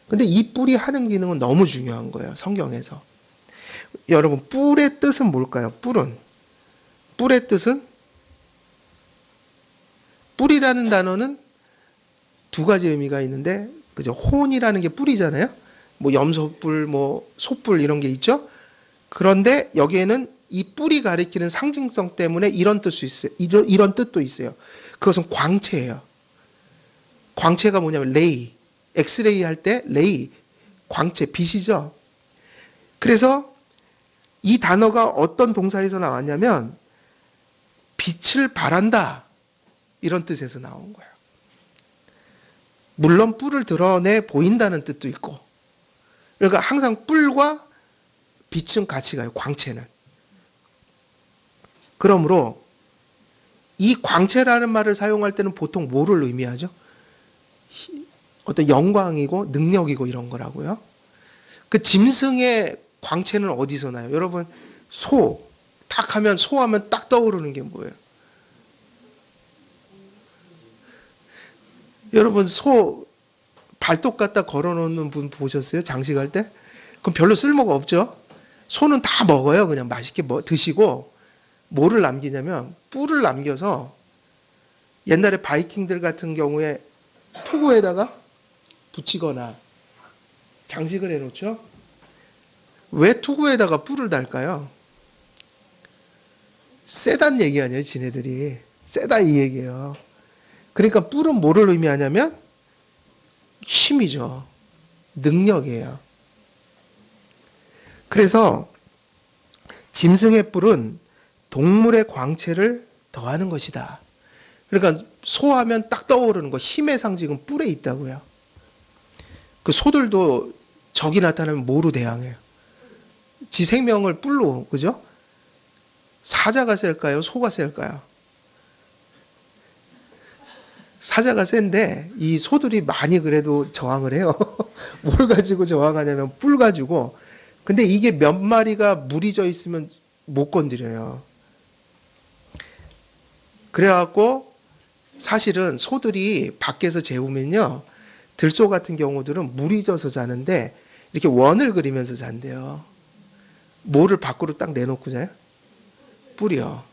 근데 이 뿔이 하는 기능은 너무 중요한 거예요. 성경에서. 여러분, 뿔의 뜻은 뭘까요? 뿔의 뜻은, 뿔이라는 단어는 두 가지 의미가 있는데, 그죠? 혼이라는 게 뿔이잖아요. 뭐 염소뿔, 뭐 소뿔 이런 게 있죠. 그런데 여기에는 이 뿔이 가리키는 상징성 때문에 이런 뜻도 있어요. 이런 뜻도 있어요. 그것은 광채예요. 광채가 뭐냐면 레이, 엑스레이 할 때 레이, 광채, 빛이죠. 그래서 이 단어가 어떤 동사에서 나왔냐면 빛을 발한다, 이런 뜻에서 나온 거예요. 물론 뿔을 드러내 보인다는 뜻도 있고, 그러니까 항상 뿔과 빛은 같이 가요. 광채는. 그러므로 이 광채라는 말을 사용할 때는 보통 뭐를 의미하죠? 어떤 영광이고 능력이고 이런 거라고요. 그 짐승의 광채는 어디서 나요? 여러분, 딱 하면 소하면 딱 떠오르는 게 뭐예요? 여러분, 소 발톱 갖다 걸어놓는 분 보셨어요? 장식할 때? 그럼 별로 쓸모가 없죠? 소는 다 먹어요. 그냥 맛있게 드시고, 뭐를 남기냐면 뿔을 남겨서, 옛날에 바이킹들 같은 경우에 투구에다가 붙이거나 장식을 해놓죠. 왜 투구에다가 뿔을 달까요? 세단 얘기 아니에요, 지네들이. 세다 이 얘기예요. 그러니까 뿔은 뭐를 의미하냐면 힘이죠. 능력이에요. 그래서 짐승의 뿔은 동물의 광채를 더하는 것이다. 그러니까 소하면 딱 떠오르는 거, 힘의 상징은 뿔에 있다고요. 그 소들도 적이 나타나면 뭐로 대항해요? 지 생명을 뿔로, 그죠? 사자가 셀까요? 소가 셀까요? 사자가 센데 이 소들이 많이 그래도 저항을 해요. 뭘 가지고 저항하냐면 뿔 가지고. 근데 이게 몇 마리가 물이 져 있으면 못 건드려요. 그래갖고 사실은 소들이 밖에서 재우면요, 들소 같은 경우들은 물이 져서 자는데 이렇게 원을 그리면서 잔대요. 뭐를 밖으로 딱 내놓고 자요? 뿔이요.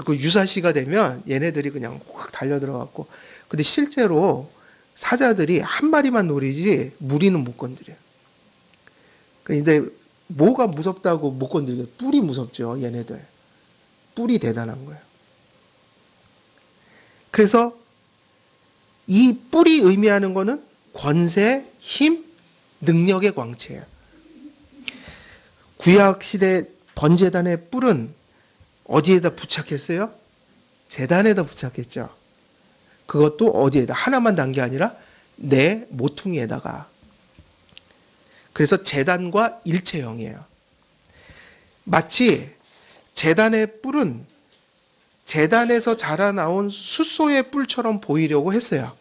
그 유사시가 되면 얘네들이 그냥 확 달려들어갖고, 근데 실제로 사자들이 한 마리만 노리지 무리는 못 건드려요. 근데 뭐가 무섭다고 못 건드려요? 뿔이 무섭죠, 얘네들. 뿔이 대단한 거예요. 그래서 이 뿔이 의미하는 거는 권세, 힘, 능력의 광채예요. 구약시대 번제단의 뿔은 어디에다 부착했어요? 제단에다 부착했죠. 그것도 어디에다? 하나만 단 게 아니라 내 모퉁이에다가. 그래서 제단과 일체형이에요. 마치 제단의 뿔은 제단에서 자라나온 숫소의 뿔처럼 보이려고 했어요.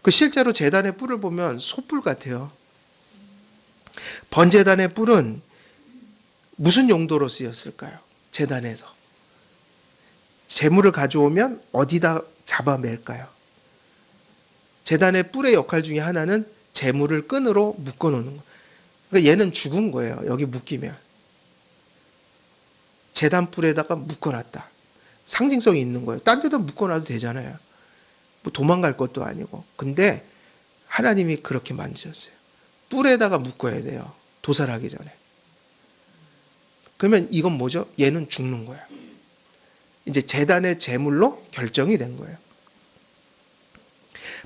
그 실제로 제단의 뿔을 보면 소뿔 같아요. 번제단의 뿔은 무슨 용도로 쓰였을까요? 제단에서. 재물을 가져오면 어디다 잡아맬까요? 제단의 뿔의 역할 중에 하나는 재물을 끈으로 묶어놓는 거예요. 그러니까 얘는 죽은 거예요. 여기 묶이면. 제단 뿔에다가 묶어놨다. 상징성이 있는 거예요. 딴 데다 묶어놔도 되잖아요. 뭐 도망갈 것도 아니고. 근데 하나님이 그렇게 만드셨어요. 뿔에다가 묶어야 돼요. 도살하기 전에. 그러면 이건 뭐죠? 얘는 죽는 거예요. 이제 제단의 제물로 결정이 된 거예요.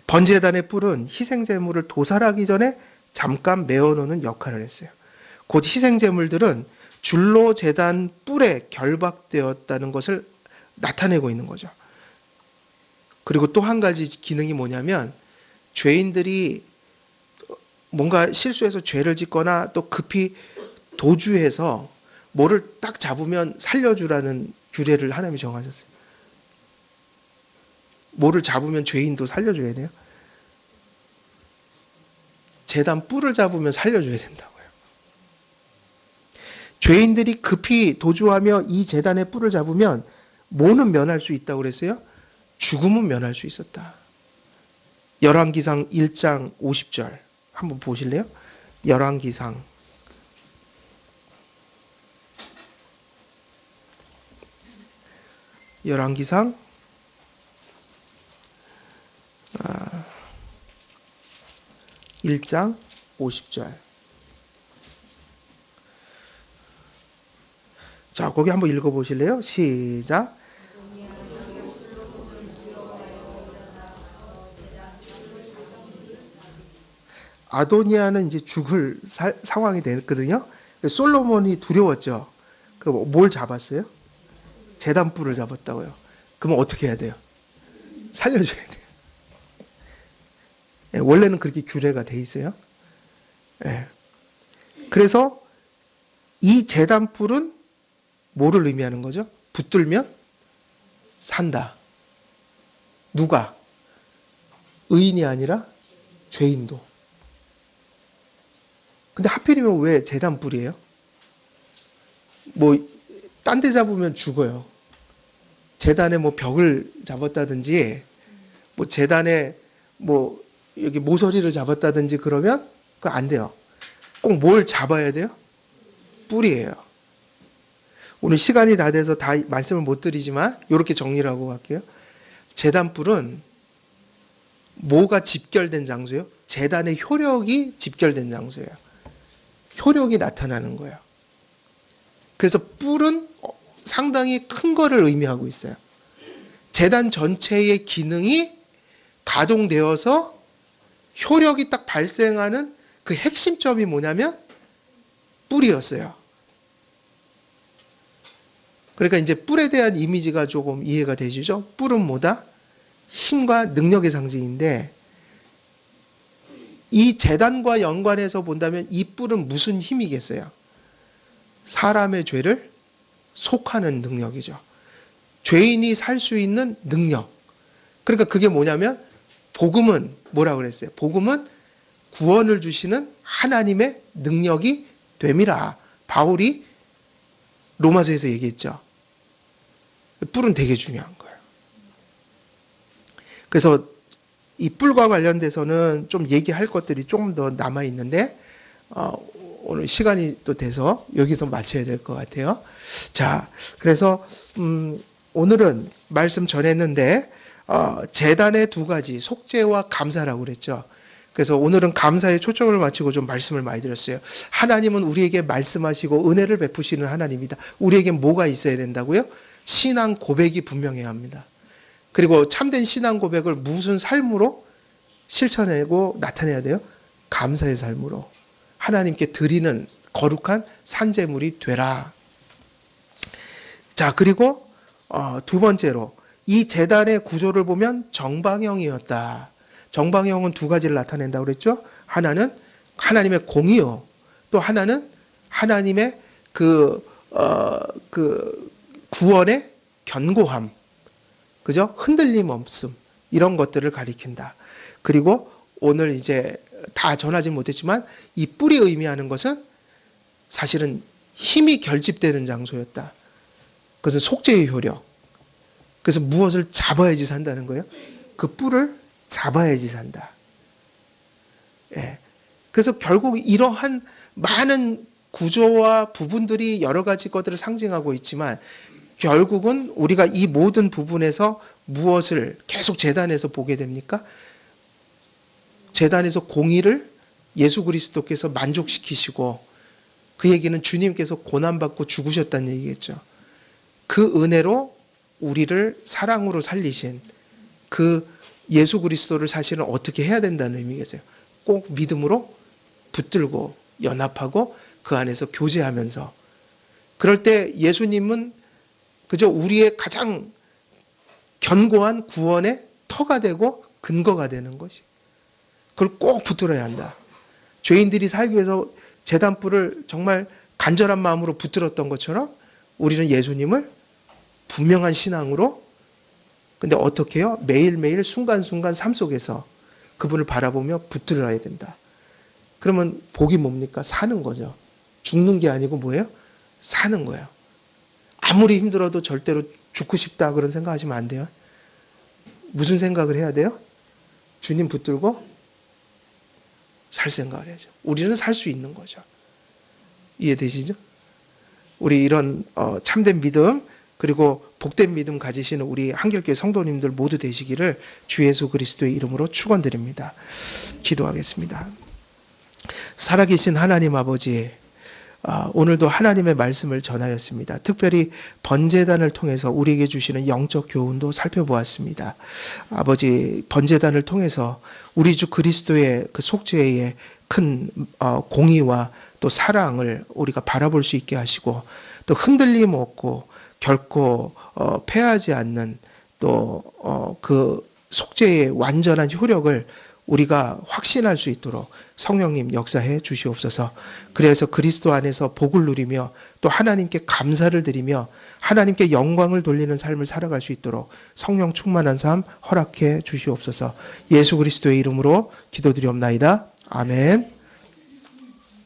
번제단의 뿔은 희생제물을 도살하기 전에 잠깐 메어놓는 역할을 했어요. 곧 희생제물들은 줄로 제단 뿔에 결박되었다는 것을 나타내고 있는 거죠. 그리고 또 한 가지 기능이 뭐냐면, 죄인들이 뭔가 실수해서 죄를 짓거나 또 급히 도주해서 뭐를 딱 잡으면 살려주라는 규례를 하나님이 정하셨어요. 뭐를 잡으면 죄인도 살려줘야 돼요. 제단 뿔을 잡으면 살려줘야 된다고요. 죄인들이 급히 도주하며 이 제단의 뿔을 잡으면 뭐는 면할 수 있다고 그랬어요? 죽음은 면할 수 있었다. 열왕기상 1장 50절 한번 보실래요? 열왕기상 1장 50절. 자, 거기 한번 읽어보실래요? 시작. 아도니아는 이제 죽을 상황이 됐거든요. 솔로몬이 두려웠죠. 그럼 뭘 잡았어요? 제단뿔을 잡았다고요. 그러면 어떻게 해야 돼요? 살려줘야 돼요. 원래는 그렇게 규례가 돼 있어요. 그래서 이 제단뿔은 뭐를 의미하는 거죠? 붙들면 산다. 누가? 의인이 아니라 죄인도. 근데 하필이면 왜 제단뿔이에요? 뭐 딴 데 잡으면 죽어요. 제단에 뭐 벽을 잡았다든지, 뭐 제단에 뭐 여기 모서리를 잡았다든지 그러면 그거 안 돼요. 꼭 뭘 잡아야 돼요? 뿔이에요. 오늘 시간이 다 돼서 다 말씀을 못 드리지만 이렇게 정리를 하고 갈게요. 제단뿔은 뭐가 집결된 장소예요? 제단의 효력이 집결된 장소예요. 효력이 나타나는 거예요. 그래서 뿔은 상당히 큰 거를 의미하고 있어요. 제단 전체의 기능이 가동되어서 효력이 딱 발생하는 그 핵심점이 뭐냐면 뿔이었어요. 그러니까 이제 뿔에 대한 이미지가 조금 이해가 되시죠? 뿔은 뭐다? 힘과 능력의 상징인데, 이 제단과 연관해서 본다면 이 뿔은 무슨 힘이겠어요? 사람의 죄를 속하는 능력이죠. 죄인이 살 수 있는 능력. 그러니까 그게 뭐냐면 복음은 뭐라고 그랬어요? 복음은 구원을 주시는 하나님의 능력이 됨이라. 바울이 로마서에서 얘기했죠. 뿔은 되게 중요한 거예요. 그래서 이 뿔과 관련돼서는 좀 얘기할 것들이 조금 더 남아 있는데 오늘 시간이 또 돼서 여기서 마쳐야 될 것 같아요. 자, 그래서 오늘은 말씀 전했는데 제단의 두 가지, 속죄와 감사라고 그랬죠. 그래서 오늘은 감사에 초점을 맞추고 좀 말씀을 많이 드렸어요. 하나님은 우리에게 말씀하시고 은혜를 베푸시는 하나님이다. 우리에게 뭐가 있어야 된다고요? 신앙 고백이 분명해야 합니다. 그리고 참된 신앙 고백을 무슨 삶으로 실천하고 나타내야 돼요? 감사의 삶으로. 하나님께 드리는 거룩한 산제물이 되라. 자, 그리고 두 번째로 이 제단의 구조를 보면 정방형이었다. 정방형은 두 가지를 나타낸다고 그랬죠. 하나는 하나님의 공의요. 또 하나는 하나님의 그 구원의 견고함. 그죠? 흔들림 없음. 이런 것들을 가리킨다. 그리고 오늘 이제 다 전하지 못했지만 이 뿔이 의미하는 것은 사실은 힘이 결집되는 장소였다. 그것은 속죄의 효력. 그래서 무엇을 잡아야지 산다는 거예요. 그 뿔을 잡아야지 산다. 예. 그래서 결국 이러한 많은 구조와 부분들이 여러 가지 것들을 상징하고 있지만 결국은 우리가 이 모든 부분에서 무엇을 계속 제단에서 보게 됩니까? 제단에서 공의를 예수 그리스도께서 만족시키시고 그 얘기는 주님께서 고난받고 죽으셨다는 얘기겠죠. 그 은혜로 우리를 사랑으로 살리신 그 예수 그리스도를 사실은 어떻게 해야 된다는 의미겠어요. 꼭 믿음으로 붙들고 연합하고 그 안에서 교제하면서 그럴 때 예수님은 그저 우리의 가장 견고한 구원의 터가 되고 근거가 되는 것이. 그걸 꼭 붙들어야 한다. 죄인들이 살기 위해서 제단뿔을 정말 간절한 마음으로 붙들었던 것처럼 우리는 예수님을 분명한 신앙으로 근데 어떻게 해요? 매일매일 순간순간 삶 속에서 그분을 바라보며 붙들어야 된다. 그러면 복이 뭡니까? 사는 거죠. 죽는 게 아니고 뭐예요? 사는 거예요. 아무리 힘들어도 절대로 죽고 싶다 그런 생각하시면 안 돼요. 무슨 생각을 해야 돼요? 주님 붙들고 살 생각을 해야죠. 우리는 살 수 있는 거죠. 이해되시죠? 우리 이런 참된 믿음 그리고 복된 믿음 가지시는 우리 한길교회 성도님들 모두 되시기를 주 예수 그리스도의 이름으로 축원드립니다. 기도하겠습니다. 살아계신 하나님 아버지, 오늘도 하나님의 말씀을 전하였습니다. 특별히 번제단을 통해서 우리에게 주시는 영적 교훈도 살펴보았습니다. 아버지, 번제단을 통해서 우리 주 그리스도의 그 속죄의 큰 공의와 또 사랑을 우리가 바라볼 수 있게 하시고 또 흔들림 없고 결코 패하지 않는 또 그 속죄의 완전한 효력을 우리가 확신할 수 있도록 성령님 역사해 주시옵소서. 그래서 그리스도 안에서 복을 누리며 또 하나님께 감사를 드리며 하나님께 영광을 돌리는 삶을 살아갈 수 있도록 성령 충만한 삶 허락해 주시옵소서. 예수 그리스도의 이름으로 기도드리옵나이다. 아멘.